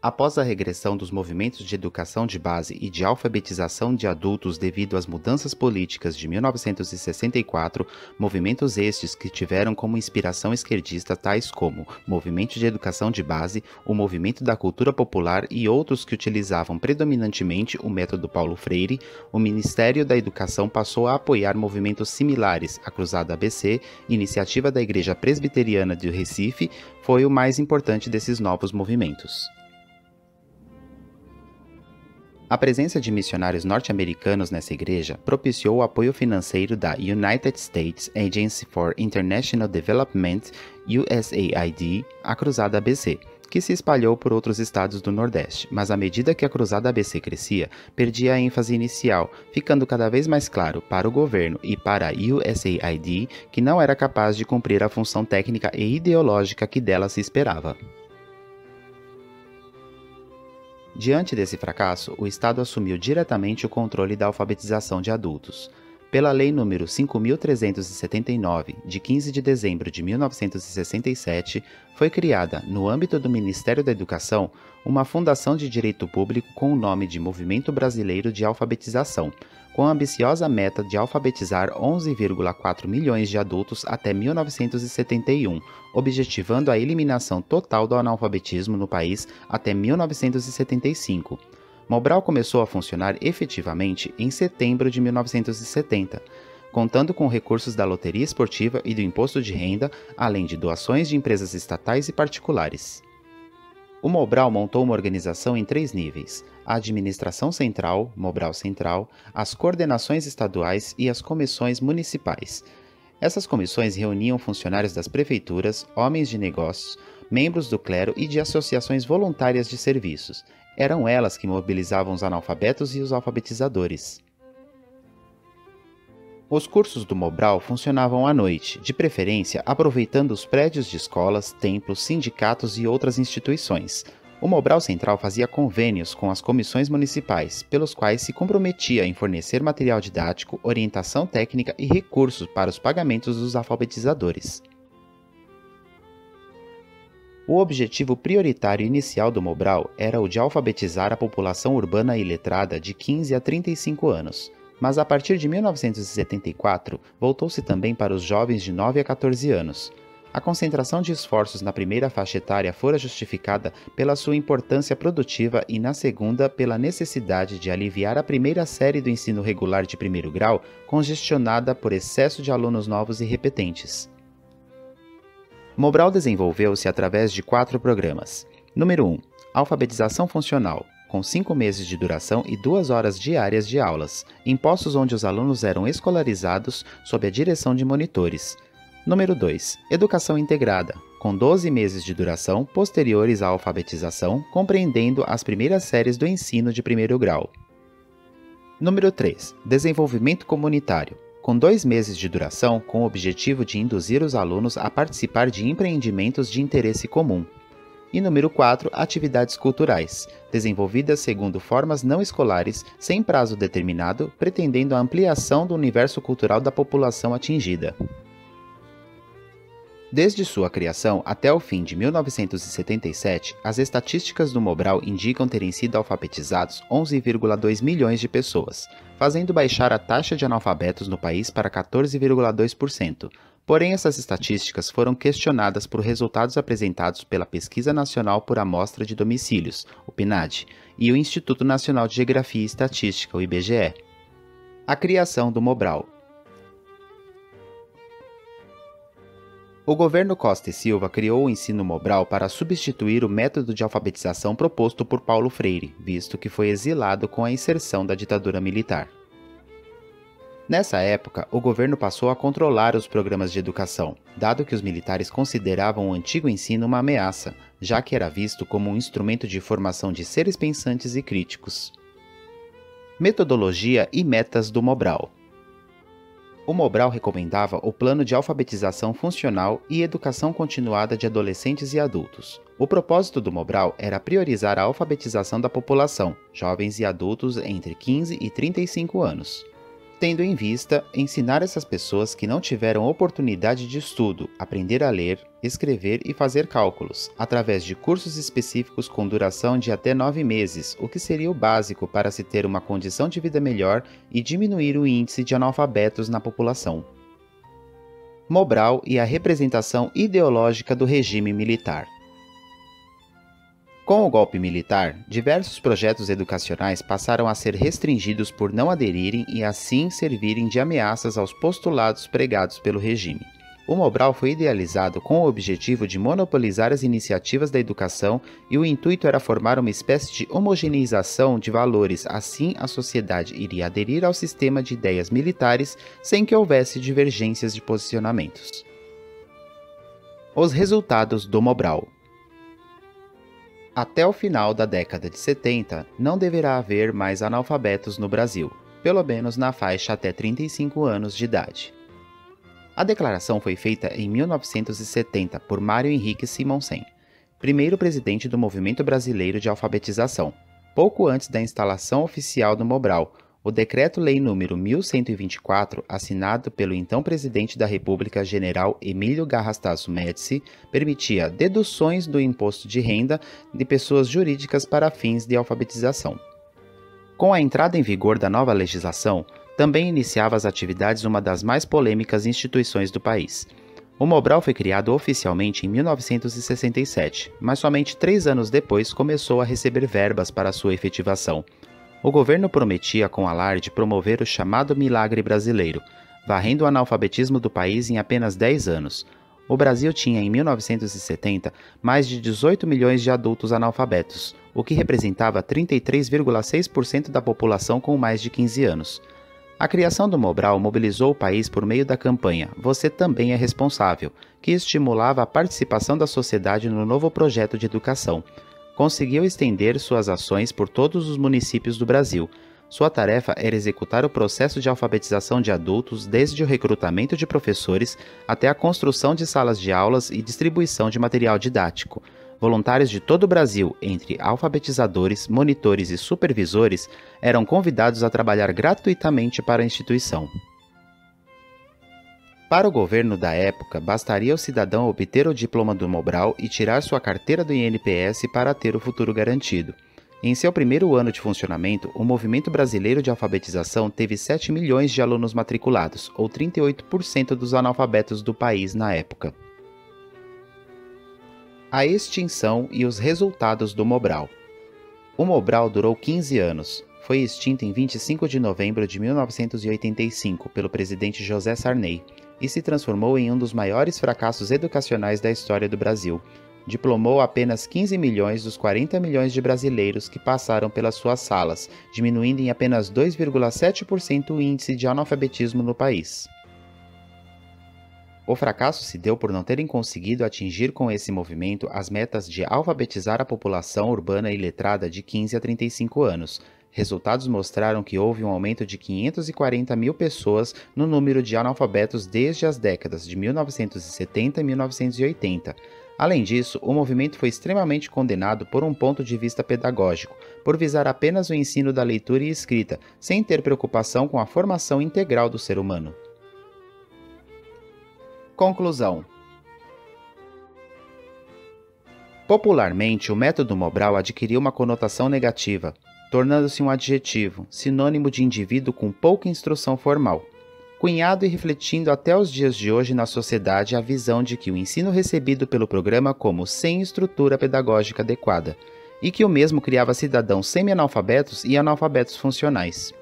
Após a regressão dos movimentos de educação de base e de alfabetização de adultos devido às mudanças políticas de 1964, movimentos estes que tiveram como inspiração esquerdista tais como Movimento de Educação de Base, o Movimento da Cultura Popular e outros que utilizavam predominantemente o método Paulo Freire, o Ministério da Educação passou a apoiar movimentos similares. A Cruzada ABC, iniciativa da Igreja Presbiteriana de Recife, foi o mais importante desses novos movimentos. A presença de missionários norte-americanos nessa igreja propiciou o apoio financeiro da United States Agency for International Development, USAID, a Cruzada ABC, que se espalhou por outros estados do Nordeste, mas à medida que a Cruzada ABC crescia, perdia a ênfase inicial, ficando cada vez mais claro para o governo e para a USAID que não era capaz de cumprir a função técnica e ideológica que dela se esperava. Diante desse fracasso, o Estado assumiu diretamente o controle da alfabetização de adultos. Pela Lei nº 5.379, de 15 de dezembro de 1967, foi criada, no âmbito do Ministério da Educação, uma fundação de direito público com o nome de Movimento Brasileiro de Alfabetização, com a ambiciosa meta de alfabetizar 11,4 milhões de adultos até 1971, objetivando a eliminação total do analfabetismo no país até 1975. Mobral começou a funcionar efetivamente em setembro de 1970, contando com recursos da loteria esportiva e do imposto de renda, além de doações de empresas estatais e particulares. O Mobral montou uma organização em 3 níveis: a administração central, Mobral Central, as coordenações estaduais e as comissões municipais. Essas comissões reuniam funcionários das prefeituras, homens de negócios, membros do clero e de associações voluntárias de serviços. Eram elas que mobilizavam os analfabetos e os alfabetizadores. Os cursos do Mobral funcionavam à noite, de preferência aproveitando os prédios de escolas, templos, sindicatos e outras instituições. O Mobral Central fazia convênios com as comissões municipais, pelos quais se comprometia em fornecer material didático, orientação técnica e recursos para os pagamentos dos alfabetizadores. O objetivo prioritário inicial do Mobral era o de alfabetizar a população urbana iletrada de 15 a 35 anos. Mas a partir de 1974, voltou-se também para os jovens de 9 a 14 anos. A concentração de esforços na primeira faixa etária fora justificada pela sua importância produtiva e na segunda pela necessidade de aliviar a primeira série do ensino regular de primeiro grau, congestionada por excesso de alunos novos e repetentes. Mobral desenvolveu-se através de 4 programas. Número 1. Alfabetização funcional, com 5 meses de duração e 2 horas diárias de aulas, em postos onde os alunos eram escolarizados sob a direção de monitores. Número 2. Educação integrada, com 12 meses de duração posteriores à alfabetização, compreendendo as primeiras séries do ensino de primeiro grau. Número 3. Desenvolvimento comunitário, com 2 meses de duração com o objetivo de induzir os alunos a participar de empreendimentos de interesse comum. E número 4, atividades culturais, desenvolvidas segundo formas não escolares, sem prazo determinado, pretendendo a ampliação do universo cultural da população atingida. Desde sua criação até o fim de 1977, as estatísticas do Mobral indicam terem sido alfabetizados 11,2 milhões de pessoas, fazendo baixar a taxa de analfabetos no país para 14,2%. Porém, essas estatísticas foram questionadas por resultados apresentados pela Pesquisa Nacional por Amostra de Domicílios, o PNAD, e o Instituto Nacional de Geografia e Estatística, o IBGE. A criação do Mobral. O governo Costa e Silva criou o ensino Mobral para substituir o método de alfabetização proposto por Paulo Freire, visto que foi exilado com a inserção da ditadura militar. Nessa época, o governo passou a controlar os programas de educação, dado que os militares consideravam o antigo ensino uma ameaça, já que era visto como um instrumento de formação de seres pensantes e críticos. Metodologia e metas do Mobral. O Mobral recomendava o plano de alfabetização funcional e educação continuada de adolescentes e adultos. O propósito do Mobral era priorizar a alfabetização da população, jovens e adultos entre 15 e 35 anos. tendo em vista ensinar essas pessoas que não tiveram oportunidade de estudo, aprender a ler, escrever e fazer cálculos, através de cursos específicos com duração de até 9 meses, o que seria o básico para se ter uma condição de vida melhor e diminuir o índice de analfabetos na população. Mobral e a representação ideológica do regime militar. Com o golpe militar, diversos projetos educacionais passaram a ser restringidos por não aderirem e assim servirem de ameaças aos postulados pregados pelo regime. O Mobral foi idealizado com o objetivo de monopolizar as iniciativas da educação e o intuito era formar uma espécie de homogeneização de valores, assim a sociedade iria aderir ao sistema de ideias militares sem que houvesse divergências de posicionamentos. Os resultados do Mobral. Até o final da década de 70, não deverá haver mais analfabetos no Brasil, pelo menos na faixa até 35 anos de idade. A declaração foi feita em 1970 por Mário Henrique Simonsen, primeiro presidente do Movimento Brasileiro de Alfabetização. Pouco antes da instalação oficial do Mobral, o Decreto-Lei nº 1124, assinado pelo então presidente da República, General Emílio Garrastazu Médici, permitia deduções do imposto de renda de pessoas jurídicas para fins de alfabetização. Com a entrada em vigor da nova legislação, também iniciava as atividades uma das mais polêmicas instituições do país. O Mobral foi criado oficialmente em 1967, mas somente 3 anos depois começou a receber verbas para sua efetivação. O governo prometia com alarde promover o chamado Milagre Brasileiro, varrendo o analfabetismo do país em apenas 10 anos. O Brasil tinha, em 1970, mais de 18 milhões de adultos analfabetos, o que representava 33,6% da população com mais de 15 anos. A criação do Mobral mobilizou o país por meio da campanha Você Também é Responsável, que estimulava a participação da sociedade no novo projeto de educação. Conseguiu estender suas ações por todos os municípios do Brasil. Sua tarefa era executar o processo de alfabetização de adultos desde o recrutamento de professores até a construção de salas de aulas e distribuição de material didático. Voluntários de todo o Brasil, entre alfabetizadores, monitores e supervisores, eram convidados a trabalhar gratuitamente para a instituição. Para o governo da época, bastaria o cidadão obter o diploma do Mobral e tirar sua carteira do INPS para ter o futuro garantido. Em seu primeiro ano de funcionamento, o Movimento Brasileiro de Alfabetização teve 7 milhões de alunos matriculados, ou 38% dos analfabetos do país na época. A extinção e os resultados do Mobral. O Mobral durou 15 anos. Foi extinto em 25 de novembro de 1985 pelo presidente José Sarney e se transformou em um dos maiores fracassos educacionais da história do Brasil. Diplomou apenas 15 milhões dos 40 milhões de brasileiros que passaram pelas suas salas, diminuindo em apenas 2,7% o índice de analfabetismo no país. O fracasso se deu por não terem conseguido atingir com esse movimento as metas de alfabetizar a população urbana e letrada de 15 a 35 anos. Resultados mostraram que houve um aumento de 540 mil pessoas no número de analfabetos desde as décadas de 1970 e 1980. Além disso, o movimento foi extremamente condenado por um ponto de vista pedagógico, por visar apenas o ensino da leitura e escrita, sem ter preocupação com a formação integral do ser humano. Conclusão. Popularmente, o método Mobral adquiriu uma conotação negativa, tornando-se um adjetivo, sinônimo de indivíduo com pouca instrução formal, cunhado e refletindo até os dias de hoje na sociedade a visão de que o ensino recebido pelo programa como sem estrutura pedagógica adequada, e que o mesmo criava cidadãos semi-analfabetos e analfabetos funcionais.